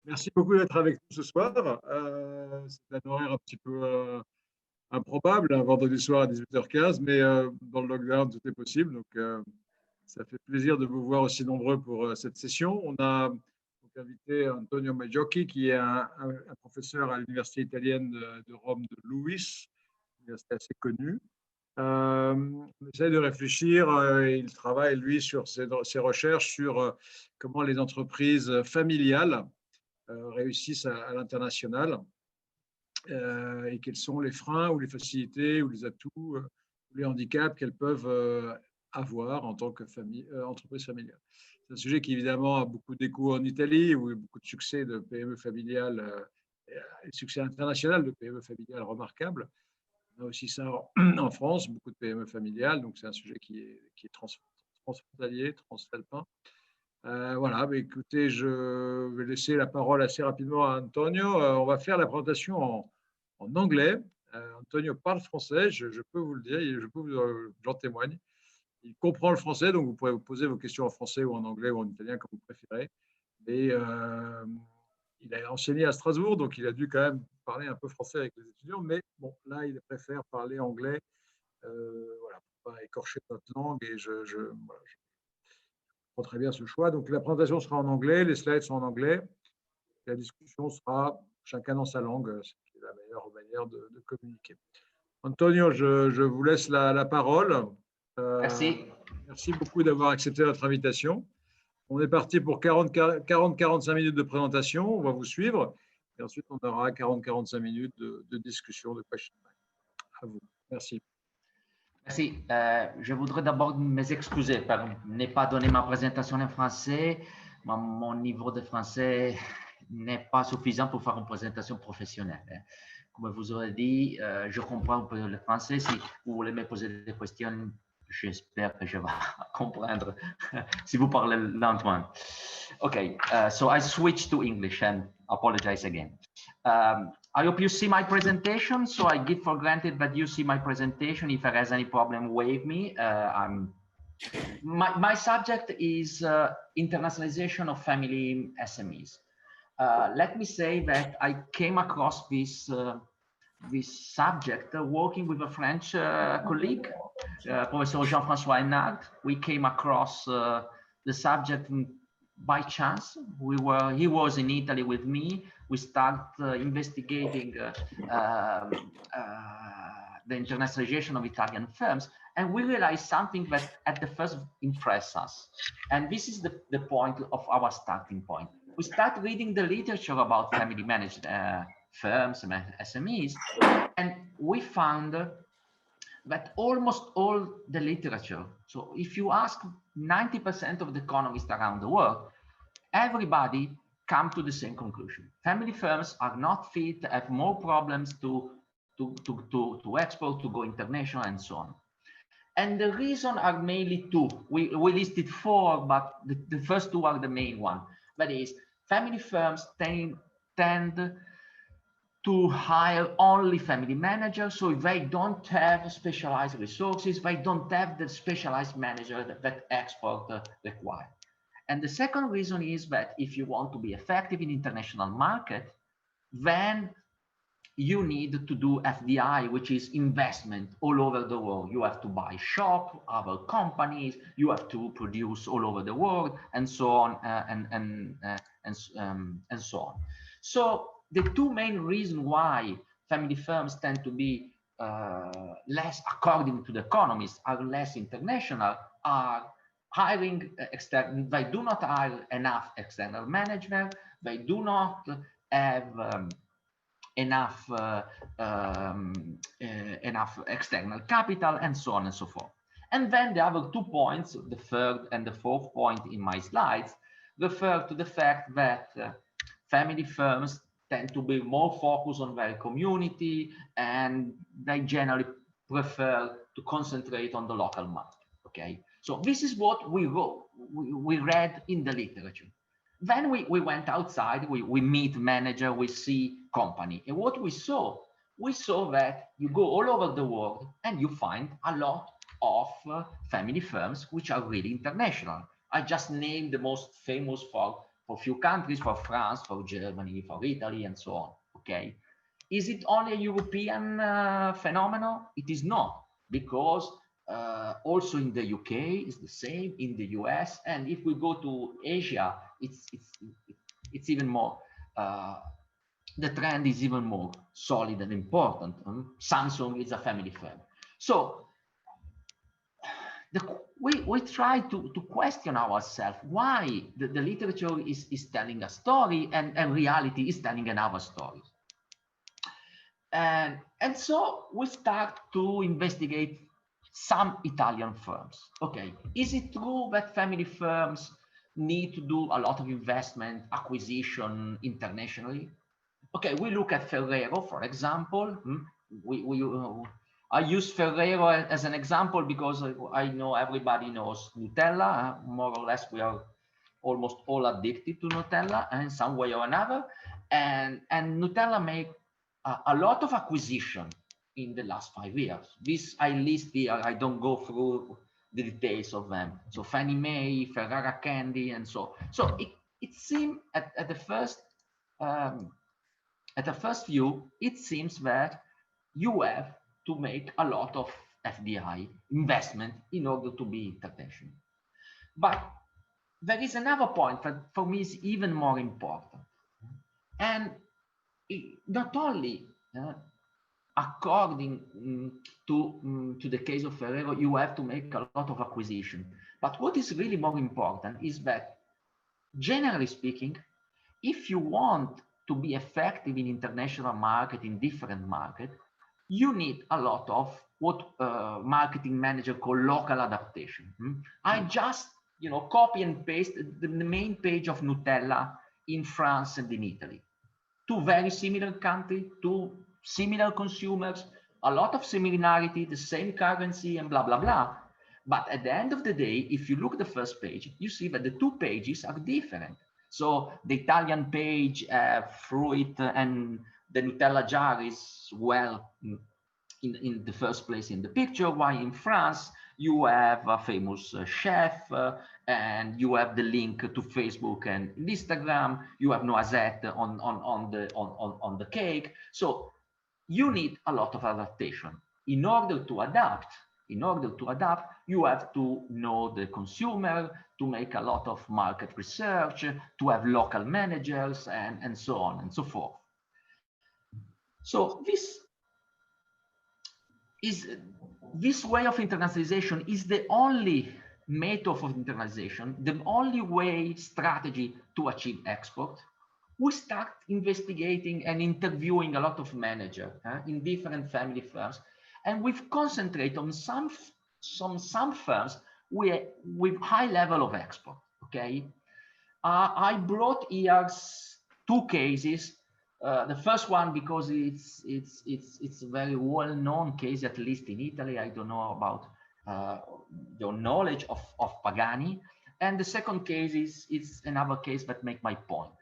Merci beaucoup d'être avec nous ce soir. C'est un horaire un petit peu improbable, un vendredi soir à 18h15, mais dans le lockdown, tout est possible. Donc, ça fait plaisir de vous voir aussi nombreux pour cette session. On a donc invité Antonio Maggiocchi, qui est un professeur à l'université italienne de Rome de Louis, une université assez connue. On essaie de réfléchir, il travaille, lui, sur ses recherches sur comment les entreprises familiales réussissent à l'international et quels sont les freins ou les facilités ou les atouts ou les handicaps qu'elles peuvent avoir en tant que entreprise familiale. C'est un sujet qui évidemment a beaucoup d'écho en Italie, où il y a beaucoup de succès de PME familiales et de succès international de PME familiales remarquables. On a aussi ça en France, beaucoup de PME familiales, donc c'est un sujet qui est transfrontalier, transalpin. Voilà, mais écoutez, je vais laisser la parole assez rapidement à Antonio. On va faire la présentation en anglais. Antonio parle français, je peux vous le dire, j'en témoigne. Il comprend le français, donc vous pourrez vous poser vos questions en français ou en anglais ou en italien, comme vous préférez. Et il a enseigné à Strasbourg, donc il a dû quand même parler un peu français avec les étudiants, mais bon, là, il préfère parler anglais, voilà, pour ne pas écorcher notre langue. Et voilà, comprends très bien ce choix. Donc, la présentation sera en anglais, les slides sont en anglais. La discussion sera chacun dans sa langue, ce qui est la meilleure manière de communiquer. Antonio, je vous laisse la parole. Merci. Merci beaucoup d'avoir accepté notre invitation. On est parti pour 40-45 minutes de présentation. On va vous suivre. Et ensuite, on aura 40-45 minutes de discussion, de question. À vous. Merci. Merci. Je voudrais d'abord m'excuser par ne pas donner ma présentation en français. Mon niveau de français n'est pas suffisant pour faire une présentation professionnelle. Comme vous aurez dit, je comprends un peu le français. Si vous voulez me poser des questions, j'espère que je vais comprendre si vous parlez lentement. Okay, so I switch to English and apologize again. I hope you see my presentation. So I give for granted that you see my presentation. If there is any problem, wave me. My subject is internationalization of family SMEs. Let me say that I came across this subject working with a French colleague, Professor Jean-François Hénard. We came across the subject by chance. He was in Italy with me. We started investigating the internationalization of Italian firms, and we realized something that at the first impressed us. And this is the point of our starting point. We start reading the literature about family managed firms and SMEs, and we found that almost all the literature, so if you ask 90% of the economists around the world, everybody come to the same conclusion. Family firms are not fit, have more problems to export, to go international, and so on. And the reason are mainly two. We listed four, but the first two are the main one. That is, family firms tend to hire only family managers, so they don't have specialized resources, they don't have the specialized manager that export require. And the second reason is that if you want to be effective in international market, then you need to do FDI, which is investment all over the world. You have to buy shop, other companies, you have to produce all over the world, and so on, and so on. So the two main reasons why family firms tend to be less, according to the economists, are less international, are hiring external. They do not hire enough external management. They do not have enough external capital, and so on and so forth. And then the other 2 points, the third and the fourth point in my slides, refer to the fact that family firms tend to be more focused on their community, and they generally prefer to concentrate on the local market. Okay, so this is what we wrote, we read in the literature. Then we went outside, we meet manager, we see company. And what we saw that you go all over the world and you find a lot of family firms which are really international. I just named the most famous for for few countries, for France, for Germany, for Italy, and so on. Okay, is it only a European phenomenon? It is not, because also in the UK is the same, in the US, and if we go to Asia, it's even more. The trend is even more solid and important. Samsung is a family firm. So we try to question ourselves why the literature is telling a story and reality is telling another story. And so we start to investigate some Italian firms. Okay, is it true that family firms need to do a lot of investment, acquisition internationally? Okay, we look at Ferrero, for example. I use Ferrero as an example because I know everybody knows Nutella. More or less, we are almost all addicted to Nutella in some way or another. And Nutella make a lot of acquisition in the last 5 years. This I list here. I don't go through the details of them. So Fannie Mae, Ferrara Candy, and so. So it seemed at the first view, it seems that you have to make a lot of FDI investment in order to be international. But there is another point that for me is even more important. And not only according to the case of Ferrero, you have to make a lot of acquisition. But what is really more important is that, generally speaking, if you want to be effective in international market, in different market, you need a lot of what marketing manager call local adaptation. I just copy and paste the main page of Nutella in France and in Italy. Two very similar countries, two similar consumers, a lot of similarity, the same currency and blah, blah, blah. But at the end of the day, if you look at the first page, you see that the two pages are different. So the Italian page, fruit, and the Nutella jar is well in the first place in the picture, while in France, you have a famous chef, and you have the link to Facebook and Instagram. You have noisette on the cake. So you need a lot of adaptation. In order to adapt, you have to know the consumer, to make a lot of market research, to have local managers, and so on and so forth. So this way of internationalization is the only method of internationalization, the only strategy to achieve export. We start investigating and interviewing a lot of managers in different family firms, and we've concentrated on some firms with high level of export. Okay, I brought here 2 cases. The first one, because it's a very well-known case, at least in Italy. I don't know about your knowledge of Pagani. And the second case is another case that make my point.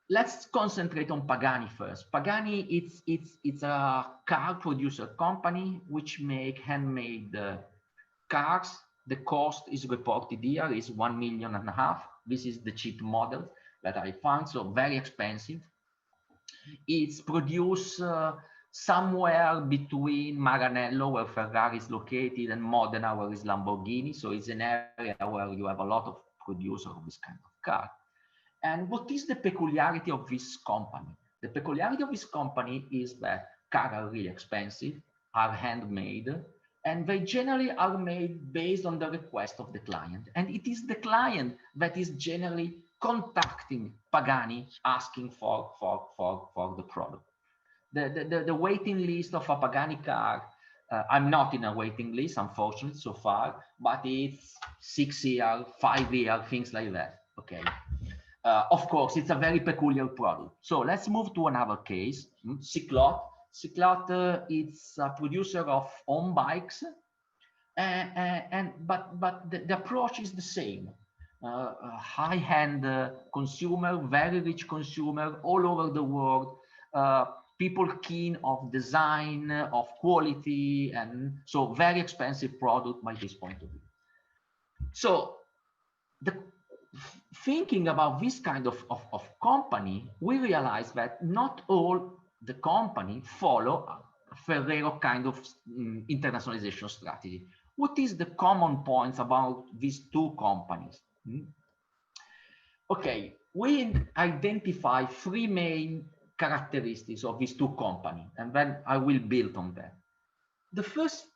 Let's concentrate on Pagani first. Pagani, it's a car producer company which make handmade cars. The cost is reported here is 1.5 million. This is the cheap model that I found, so very expensive. It's produced somewhere between Maranello, where Ferrari is located, and Modena, where is Lamborghini. So it's an area where you have a lot of producers of this kind of car. And what is the peculiarity of this company? The peculiarity of this company is that cars are really expensive, are handmade, and they generally are made based on the request of the client. And it is the client that is generally contacting Pagani, asking for the product. The waiting list of a Pagani car, I'm not in a waiting list, unfortunately, so far, but it's 6 years, 5 years, things like that. Okay. Of course, it's a very peculiar product. So let's move to another case. Cyclotte. Cyclotte, it's a producer of home bikes, but the approach is the same. High-end consumer, very rich consumer all over the world, people keen of design, of quality, and so very expensive product by this point of view. So thinking about this kind of company, we realize that not all the company follow Ferrero kind of internationalization strategy. What is the common points about these two companies? Okay, we identify three main characteristics of these two companies, and then I will build on that. The first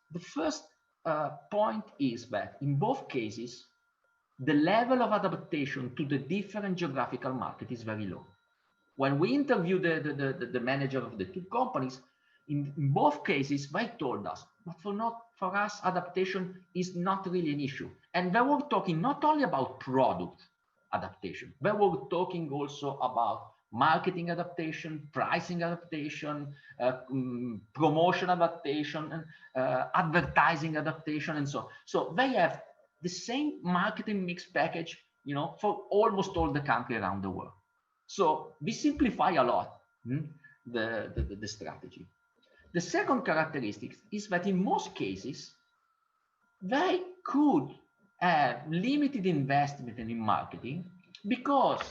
point is that in both cases, the level of adaptation to the different geographical market is very low. When we interviewed the manager of the two companies, in both cases, they told us, but for us, adaptation is not really an issue. And they were talking not only about product adaptation, they were talking also about marketing adaptation, pricing adaptation, promotion adaptation, advertising adaptation, and so on. So they have the same marketing mix package, you know, for almost all the country around the world. So we simplify a lot the strategy. The second characteristic is that in most cases, they could have limited investment in marketing because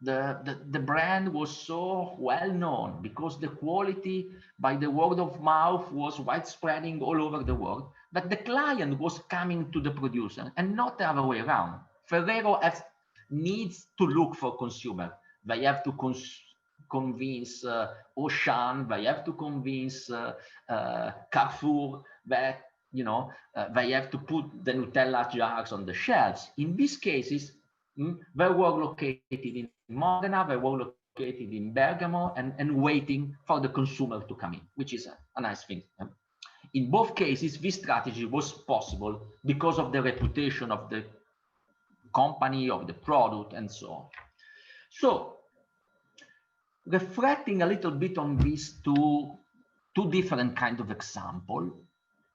the brand was so well known, because the quality by the word of mouth was widespreading all over the world, that the client was coming to the producer and not the other way around. Ferrero needs to look for consumer. They have to convince Auchan, they have to convince Carrefour that, you know, they have to put the Nutella jars on the shelves. In these cases, they were located in Modena, they were located in Bergamo, and waiting for the consumer to come in, which is a nice thing. In both cases, this strategy was possible because of the reputation of the company, of the product, and so on. So, reflecting a little bit on these two different kind of example,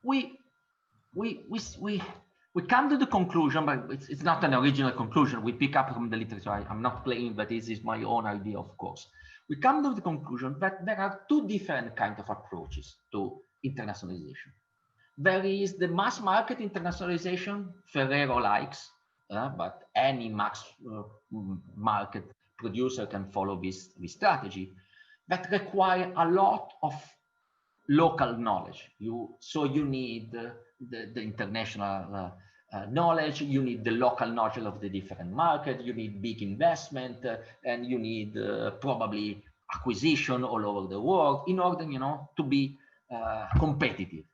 we come to the conclusion, but it's not an original conclusion. We pick up from the literature. I'm not claiming that this is my own idea, of course. We come to the conclusion that there are two different kinds of approaches to internationalization. There is the mass market internationalization Ferrero likes, but any mass market producer can follow this strategy, that require a lot of local knowledge. So you need the international knowledge, you need the local knowledge of the different market, you need big investment, and you need probably acquisition all over the world in order, you know, to be competitive.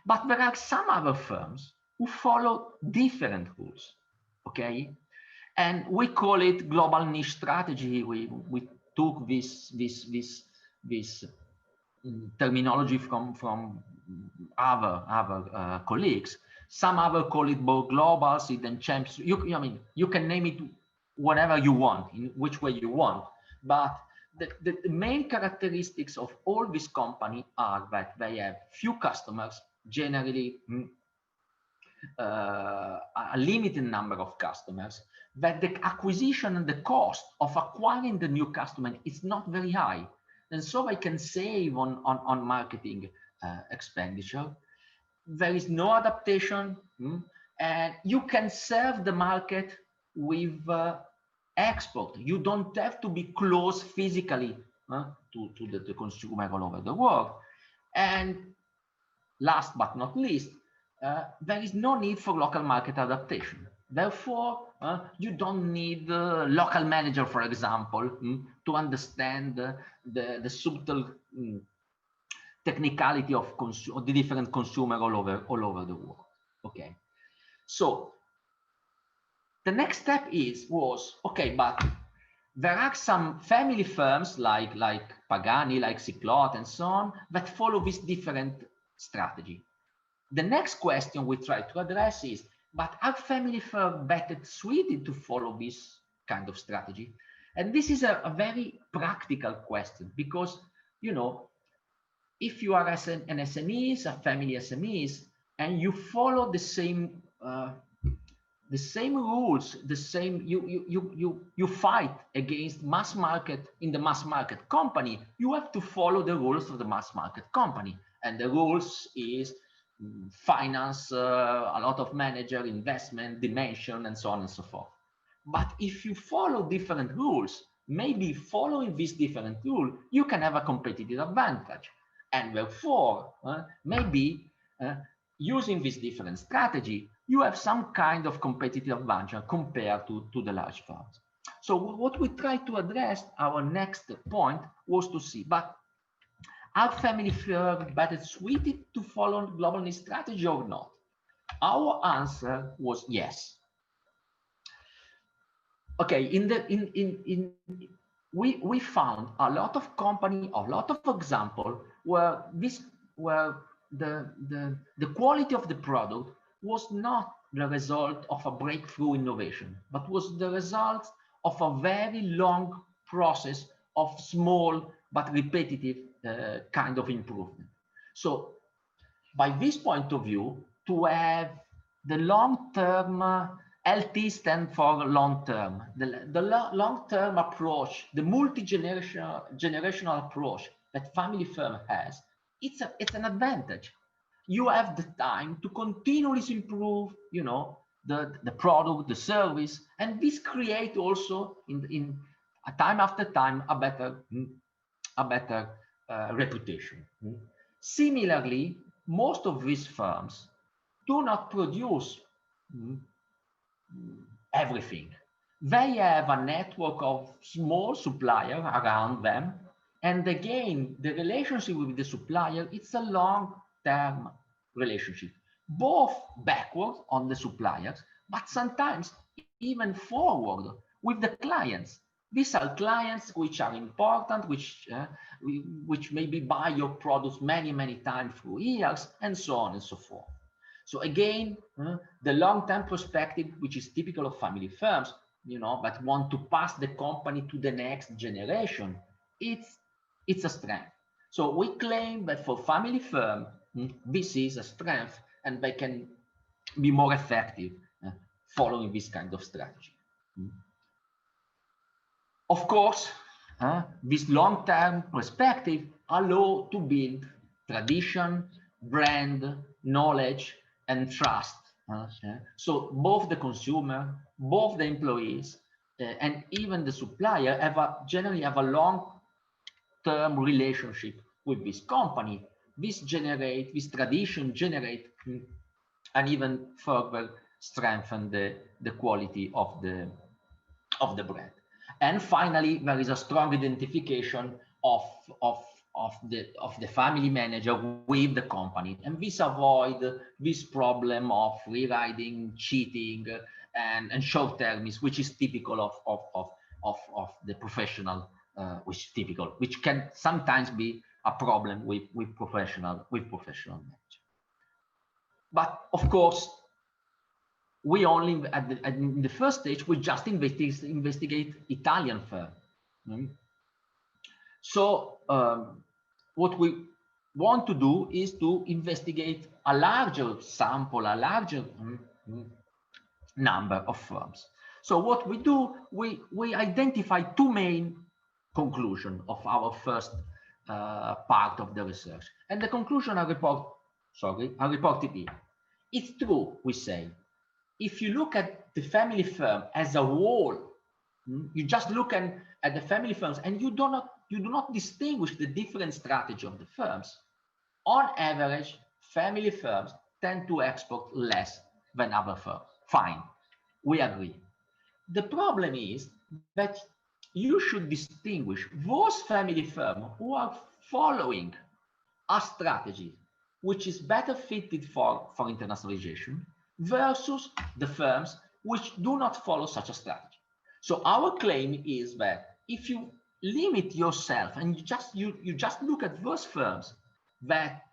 But there are some other firms who follow different rules, okay? And we call it global niche strategy. We took this terminology from other colleagues. Some other call it both globals, hidden champs. I mean, you can name it whatever you want, in which way you want. But the main characteristics of all these companies are that they have few customers, generally a limited number of customers, that the acquisition and the cost of acquiring the new customer is not very high. And so they can save on marketing expenditure. There is no adaptation, and you can serve the market with export. You don't have to be close physically to the consumer all over the world. And last but not least, there is no need for local market adaptation. Therefore, you don't need a local manager, for example, to understand the subtle technicality of the different consumer all over the world. Okay, so the next step was okay, but there are some family firms like Pagani, like Cyclot, and so on, that follow this different strategy. The next question we try to address is, but are family firms better suited to follow this kind of strategy? And this is a very practical question, because, you know, if you are an SMEs, a family SMEs, and you follow the same rules, you fight against mass market in the mass market company, you have to follow the rules of the mass market company. And the rules is finance, a lot of manager, investment, dimension, and so on and so forth. But if you follow different rules, maybe following this different rule, you can have a competitive advantage. And therefore, maybe using this different strategy, you have some kind of competitive advantage compared to the large firms. So what we try to address, our next point, was to see, but are family firms better suited to follow global niche strategy or not? Our answer was yes. Okay, we found a lot of company, a lot of example where the quality of the product was not the result of a breakthrough innovation, but was the result of a very long process of small but repetitive kind of improvement. So by this point of view, to have the long-term, LT stand for long-term, the long-term approach, the multi-generational approach that family firm has, it's an advantage. You have the time to continuously improve, you know, the product, the service, and this create also in time after time a better reputation. Similarly, most of these firms do not produce everything. They have a network of small suppliers around them. And again, the relationship with the supplier, it's a long-term relationship, both backward on the suppliers, but sometimes even forward with the clients. These are clients which are important, which maybe buy your products many times through years, and so on and so forth. So again, the long-term perspective, which is typical of family firms, you know, that want to pass the company to the next generation, it's a strength. So we claim that for family firm, this is a strength, and they can be more effective following this kind of strategy. Of course, this long-term perspective allows to build tradition, brand, knowledge, and trust. So both the consumer, both the employees, and even the supplier generally have a long-term relationship with this company. This tradition generate and even further strengthen the quality of the brand. And finally, there is a strong identification of the family manager with the company, and this avoid this problem of rewriting, cheating, and short-termism, which is typical of the professional, which can sometimes be a problem with professional managers. But of course, we only in the first stage we just investigate Italian firm. So what we want to do is to investigate a larger sample, a larger number of firms. So what we do, we identify two main conclusions of our first part of the research, and the conclusion are reported here. It's true, we say. If you look at the family firm as a whole, you just look at the family firms and you do not distinguish the different strategy of the firms. On average, family firms tend to export less than other firms. Fine, we agree. The problem is that you should distinguish those family firms who are following a strategy which is better fitted for internationalization versus the firms which do not follow such a strategy. So our claim is that if you limit yourself and you just look at those firms that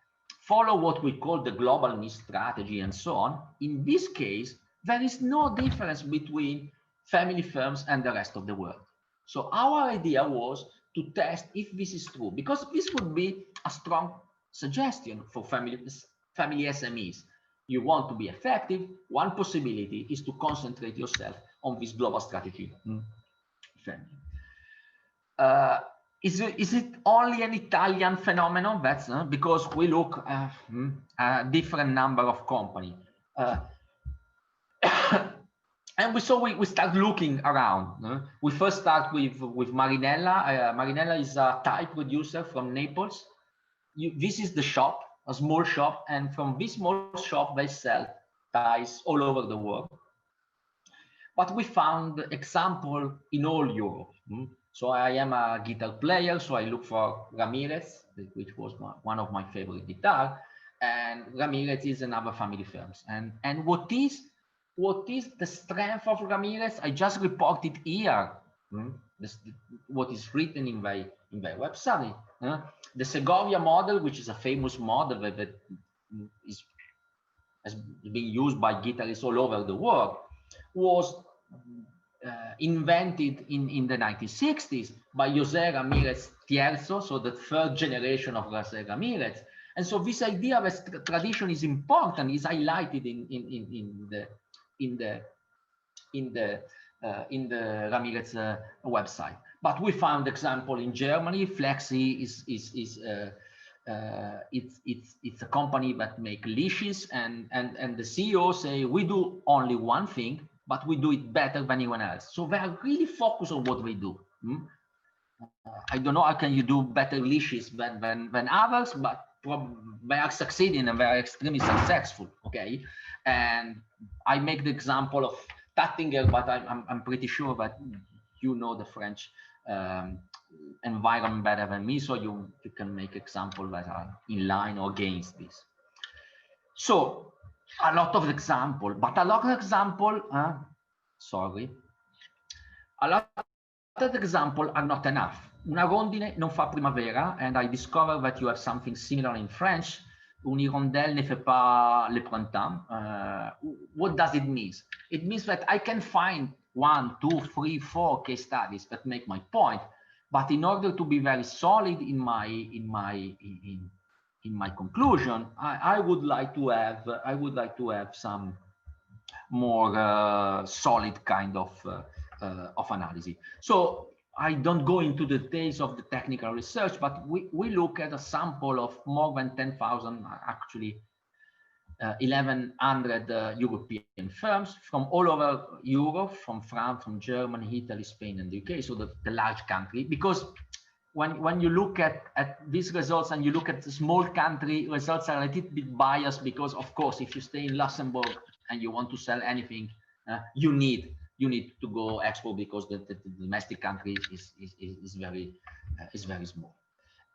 follow what we call the global niche strategy and so on, in this case, there is no difference between family firms and the rest of the world. So our idea was to test if this is true, because this would be a strong suggestion for family SMEs. You want to be effective, one possibility is to concentrate yourself on this global strategy. Is it only an Italian phenomenon? That's because we look at a different number of companies. And we start looking around. We first start with Marinella. Marinella is a tie producer from Naples. This is the shop, a small shop, and from this small shop they sell ties all over the world. But we found example in all Europe. So I am a guitar player, so I look for Ramirez, which was one of my favorite guitar, and Ramirez is another family firms. And what is the strength of Ramirez? I just reported here. What is written in their website. The Segovia model, which is a famous model that has been used by guitarists all over the world, was invented in the 1960s by José Ramírez Tierzo, so the third generation of José Ramírez. And so this idea that tradition is important is highlighted in the Ramirez website. But we found example in Germany. Flexi it's a company that make leashes, and the CEO say we do only one thing, but we do it better than anyone else. So they are really focused on what they do. I don't know how can you do better leashes than others, but they are succeeding and they are extremely successful. Okay, and I make the example of Tattinger, but I'm pretty sure that you know the French environment better than me, so you can make examples that are in line or against this. So a lot of example, but a lot of example, a lot of example are not enough. Una rondine non fa primavera, and I discovered that you have something similar in French. Une hirondelle ne fait pas le printemps. What does it mean? It means that I can find 1, 2, 3, 4 case studies that make my point, but in order to be very solid in my conclusion, I would like to have some more solid kind of analysis. So I don't go into the details of the technical research, but we look at a sample of more than 10,000, actually 1,100 European firms from all over Europe, from France, from Germany, Italy, Spain, and the UK, so the large country. Because when you look at these results and you look at the small country, results are a little bit biased, because of course, if you stay in Luxembourg and you want to sell anything, you need to go export, because the domestic country is very small.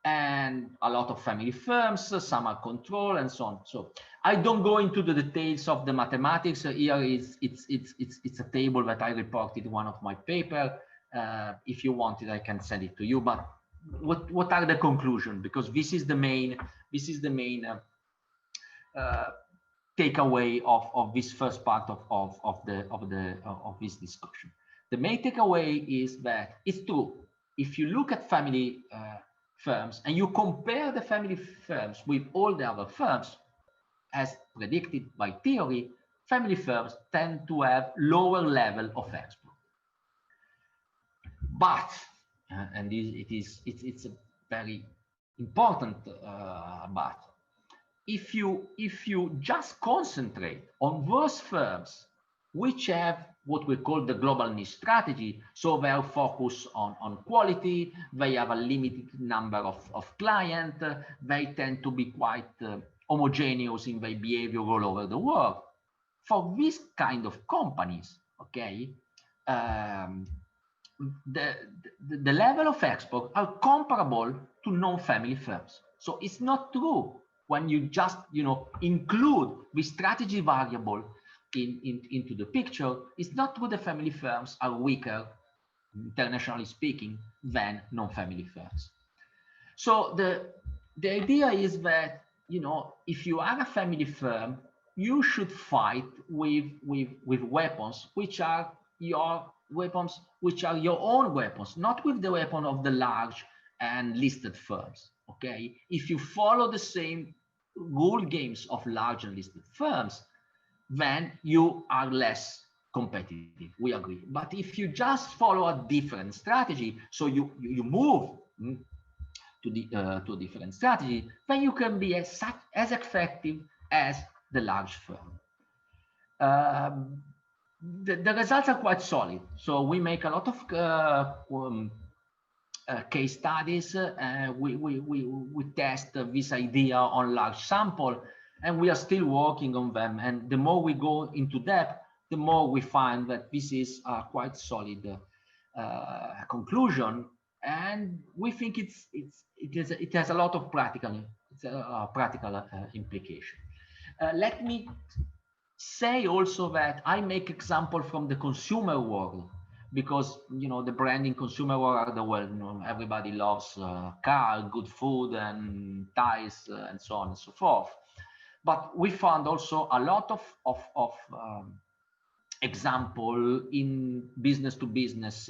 And a lot of family firms, some are controlled and so on. So I don't go into the details of the mathematics. Here it's a table that I reported in one of my paper. If you want it, I can send it to you. But what are the conclusions? Because this is the main takeaway of this first part of this discussion. The main takeaway is that it's true. If you look at family firms and you compare the family firms with all the other firms, as predicted by theory, family firms tend to have lower level of export. But and it's a very important but. If you just concentrate on those firms which have what we call the global niche strategy, so they are focused on quality, they have a limited number of clients, they tend to be quite homogeneous in their behavior all over the world. For this kind of companies, okay, the level of export are comparable to non-family firms. So it's not true when you just include the strategy variable into the picture. It's not true the family firms are weaker, internationally speaking, than non-family firms. So the idea is that if you are a family firm, you should fight with weapons which are your weapons, which are your own weapons, not with the weapon of the large and listed firms. Okay, if you follow the same rule games of large and listed firms, then you are less competitive. We agree. But if you just follow a different strategy, so you move to a different strategy, then you can be as effective as the large firm. the results are quite solid. So we make a lot of case studies. We test this idea on large sample, and we are still working on them. And the more we go into depth, the more we find that this is a quite solid conclusion. And we think it has a lot of practical implication. Let me say also that I make example from the consumer world, because the branding consumer world are the world, everybody loves car, good food, and ties, and so on and so forth. But we found also a lot of example in business to business,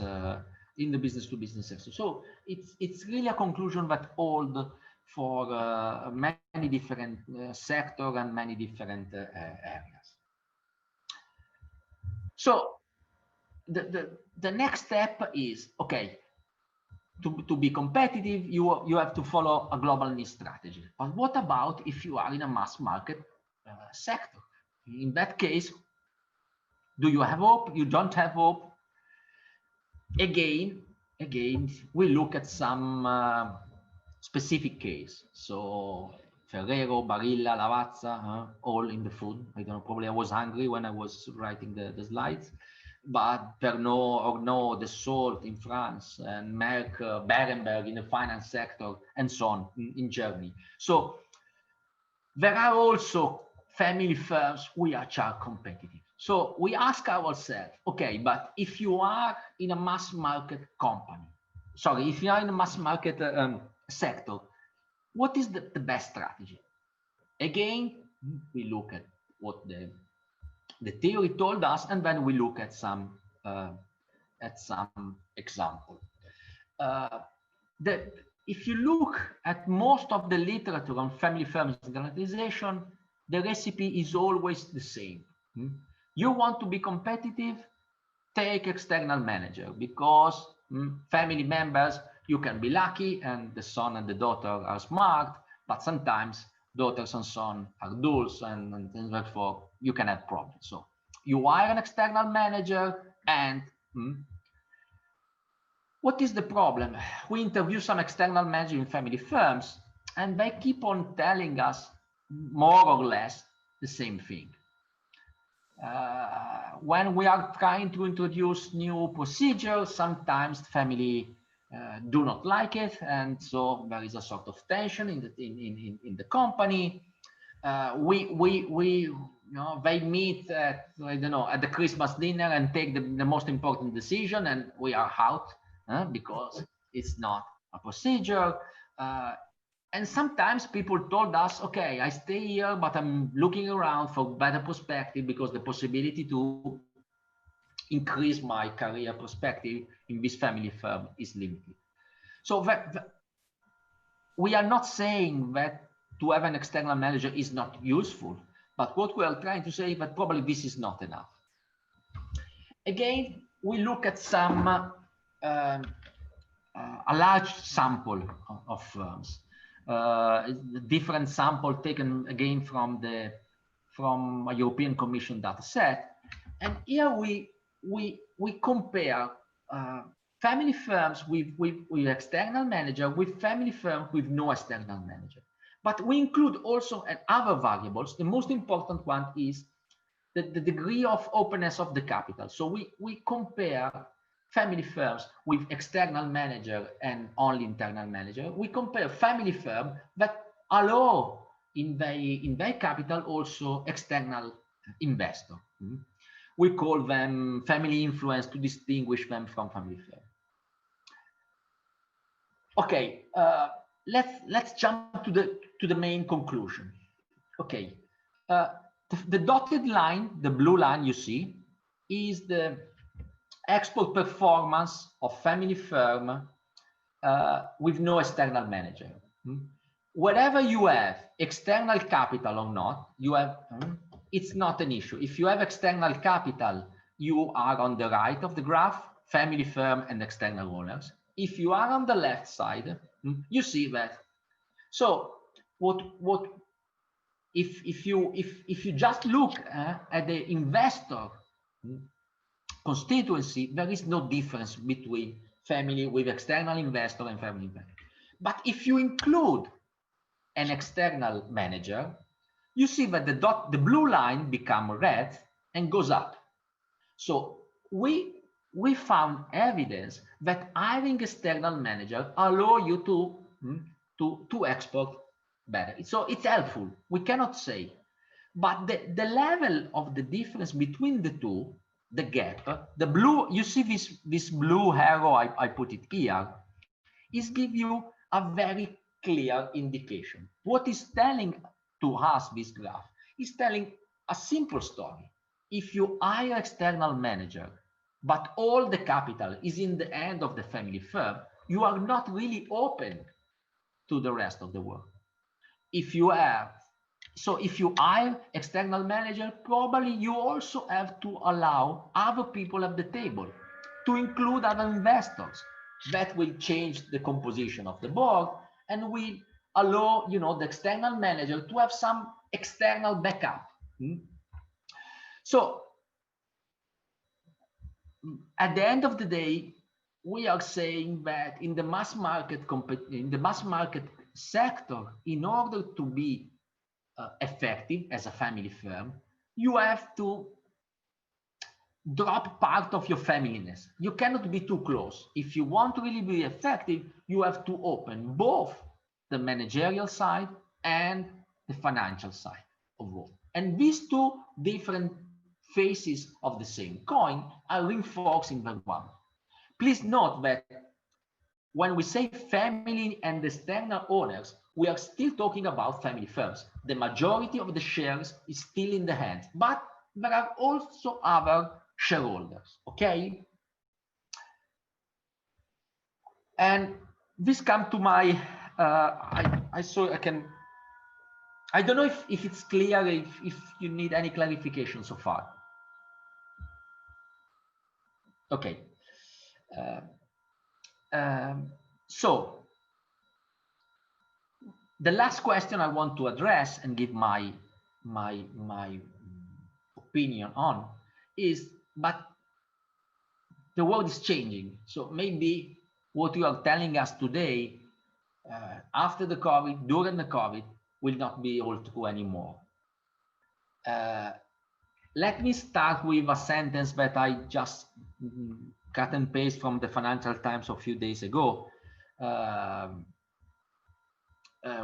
in the business to business sector. So it's really a conclusion that holds for many different sectors and many different areas. So the next step is, okay, to be competitive, you have to follow a global niche strategy. But what about if you are in a mass market sector? In that case, do you have hope? You don't have hope? Again, we look at some specific case. So Ferrero, Barilla, Lavazza, all in the food. I don't know, probably I was hungry when I was writing the slides. But Pernod, Orno, the salt in France, and Merck, Berenberg in the finance sector, and so on in Germany. So there are also family firms which are competitive. So we ask ourselves, okay, but if you are in a mass market company, sorry, if you are in a mass market sector, what is the best strategy? Again, we look at what the theory told us, and then we look at some example. If you look at most of the literature on family firms internationalization, the recipe is always the same. You want to be competitive, take external manager, because family members, you can be lucky and the son and the daughter are smart, but sometimes daughters and son are dulls, and therefore you can have problems. So you hire an external manager, and what is the problem? We interview some external managers in family firms, and they keep on telling us more or less the same thing. When we are trying to introduce new procedures, sometimes they do not like it, and so there is a sort of tension in the company. They meet at, I don't know, at the Christmas dinner and take the most important decision, and we are out because it's not a procedure. And sometimes people told us, okay, I stay here, but I'm looking around for better perspective, because the possibility to increase my career perspective in this family firm is limited. So we are not saying that to have an external manager is not useful, but what we are trying to say is that probably this is not enough. Again, we look at a large sample of firms. Different sample taken again from a European Commission data set, and here we compare family firms with external manager with family firms with no external manager. But we include also other variables. The most important one is the degree of openness of the capital. So we compare family firms with external manager and only internal manager. We compare family firms that allow in their capital also external investor. We call them family influence to distinguish them from family firm. Okay, let's jump to the main conclusion. Okay, the dotted line, the blue line you see, is the export performance of family firm with no external manager. Whatever you have, external capital or not, you have. It's not an issue. If you have external capital, you are on the right of the graph, family firm and external owners. If you are on the left side, you see that. So if you just look at the investor constituency, there is no difference between family with external investor and family investor. But if you include an external manager, you see that the blue line become red and goes up. So we found evidence that hiring external manager allow you to export better. So it's helpful. We cannot say, but the level of the difference between the two, the gap, the blue, you see this blue arrow, I put it here, is give you a very clear indication. What is telling to us this graph is telling a simple story. If you hire external manager, but all the capital is in the hand of the family firm, you are not really open to the rest of the world. If you hire external manager, probably you also have to allow other people at the table, to include other investors. That will change the composition of the board and will allow, the external manager to have some external backup. So at the end of the day, we are saying that in the mass market sector, in order to be effective as a family firm, you have to drop part of your familyness. You cannot be too close. If you want to really be effective, you have to open both the managerial side and the financial side of work. And these two different faces of the same coin are reinforcing the one. Please note that when we say family and external owners, we are still talking about family firms. The majority of the shares is still in the hands, but there are also other shareholders, okay? And this comes to my, I don't know if it's clear, if you need any clarification so far. Okay. So the last question I want to address and give my opinion on is, but the world is changing. So maybe what you are telling us today, after the COVID, during the COVID, will not be all true anymore. Let me start with a sentence that I just cut and paste from the Financial Times a few days ago.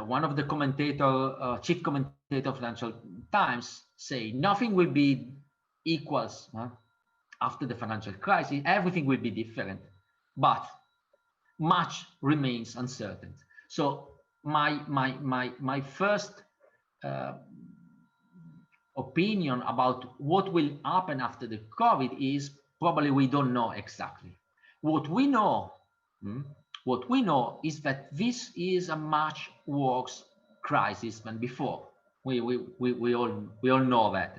One of the chief commentator of Financial Times say, nothing will be equals after the financial crisis. Everything will be different, but much remains uncertain. So my first opinion about what will happen after the COVID is probably we don't know exactly. What we know is that this is a much worse crisis than before. We all know that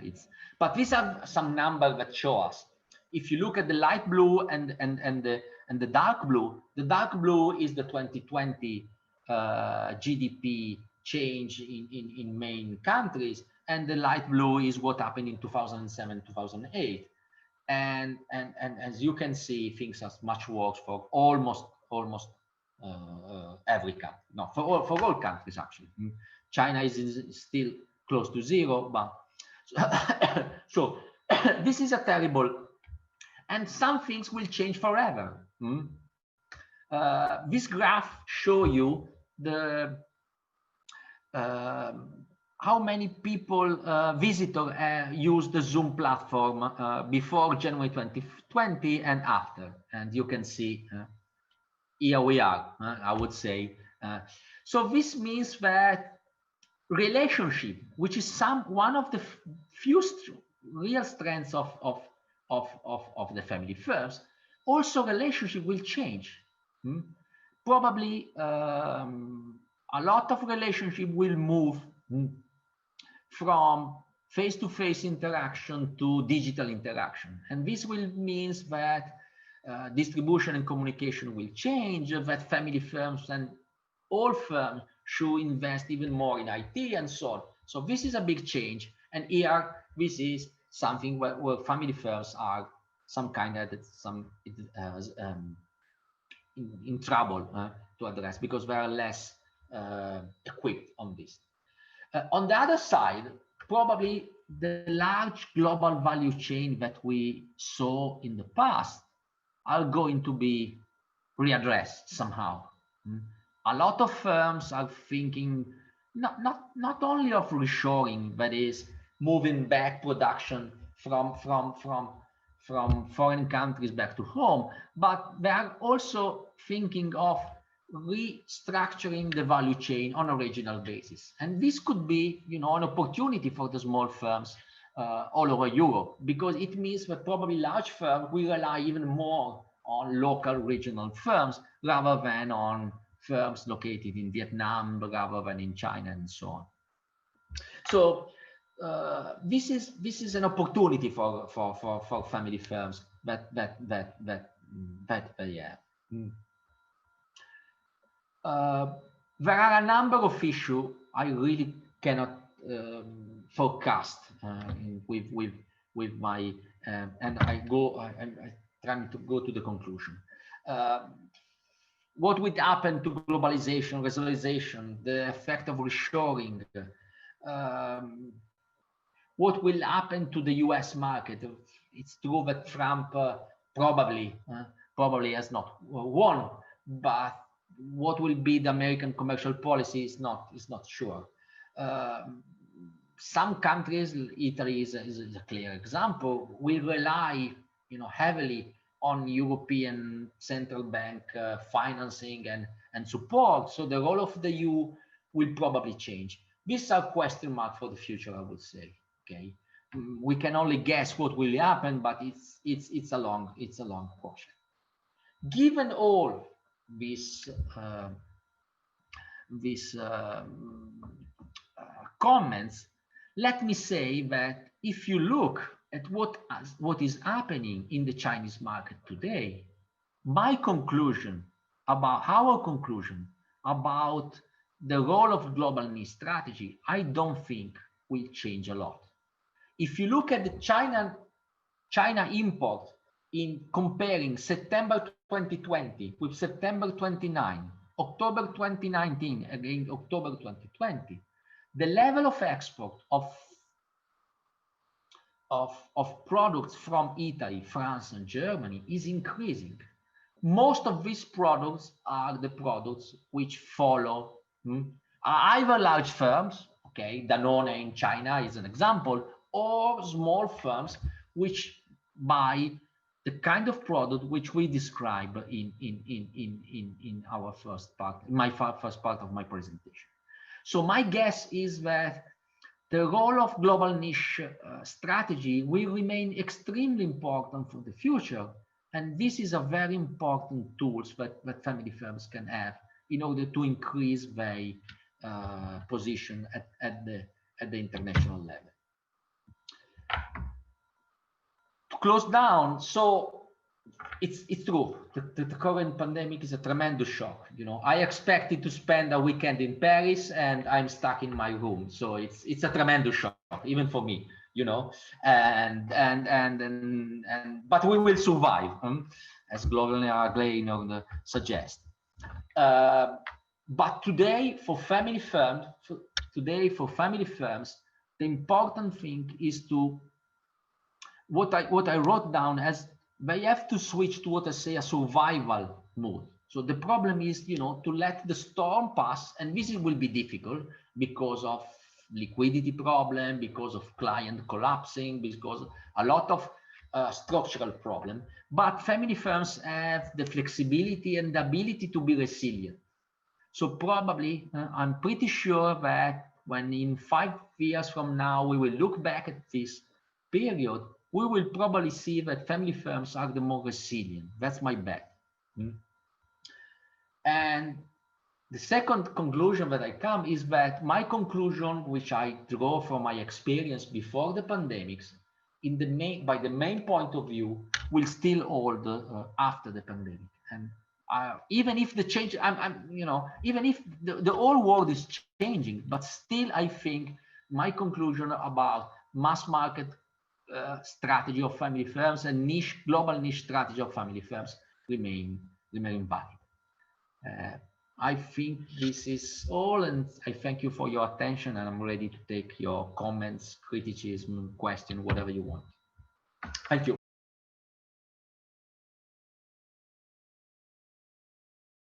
but these are some numbers that show us. If you look at the light blue and the dark blue is the 2020 GDP change in main countries, and the light blue is what happened in 2007, 2008. And as you can see, things are much worse for almost every country. No, for all countries actually. China is still close to zero, but so this is a terrible, and some things will change forever. This graph show you the how many people visitor use the Zoom platform before January 2020 and after, and you can see here we are. I would say so. This means that relationship, which is one of the few real strengths of the family firms, also relationship will change. Probably a lot of relationship will move from face-to-face interaction to digital interaction, and this will means that distribution and communication will change, that family firms and all firms should invest even more in IT and so on. So this is a big change, and here this is something where family firms are some kind of in trouble to address, because we are less equipped on this. On the other side, probably the large global value chain that we saw in the past are going to be readdressed somehow. A lot of firms are thinking not only of reshoring, that is moving back production from foreign countries back to home, but they are also thinking of restructuring the value chain on a regional basis. And this could be, an opportunity for the small firms all over Europe, because it means that probably large firms will rely even more on local regional firms rather than on firms located in Vietnam, rather than in China, and so on. So this is an opportunity for family firms that they have. There are a number of issues I really cannot forecast with my and I'm trying to go to the conclusion. What would happen to globalization, regionalization, the effect of reshoring? What will happen to the US market? It's true that Trump probably has not won, but what will be the American commercial policy is not sure. Some countries, Italy is a clear example, will rely heavily on European Central Bank financing and support. So the role of the EU will probably change. These are question marks for the future, I would say. Okay, we can only guess what will happen, but it's a long process. Given all these comments, let me say that if you look at what is happening in the Chinese market today, our conclusion about the role of global niche strategy, I don't think will change a lot. If you look at the China import in comparing September 2020 with September 29, October 2019 against October 2020, the level of export of products from Italy, France, and Germany is increasing. Most of these products are the products which follow either large firms, okay, Danone in China is an example, or small firms which buy the kind of product which we describe in our first part, first part of my presentation. So my guess is that the role of global niche strategy will remain extremely important for the future. And this is a very important tool that family firms can have in order to increase their position at the international level. To close down, so it's true, the current pandemic is a tremendous shock. I expected to spend a weekend in Paris and I'm stuck in my room. So it's a tremendous shock, even for me, but we will survive, as Gloria Gaynor suggests. But today for family firms, the important thing is to what I wrote down as they have to switch to what I say a survival mode. So the problem is, to let the storm pass, and this will be difficult because of liquidity problem, because of client collapsing, because a lot of structural problem. But family firms have the flexibility and the ability to be resilient. So probably, I'm pretty sure that when in 5 years from now, we will look back at this period, we will probably see that family firms are the more resilient. That's my bet. And the second conclusion that I come is that my conclusion, which I draw from my experience before the pandemics, by the main point of view, will still hold after the pandemic. And even if the change, even if the whole world is changing, but still I think my conclusion about mass market strategy of family firms and global niche strategy of family firms remain valid. I think this is all, and I thank you for your attention, and I'm ready to take your comments, criticism, question, whatever you want. Thank you.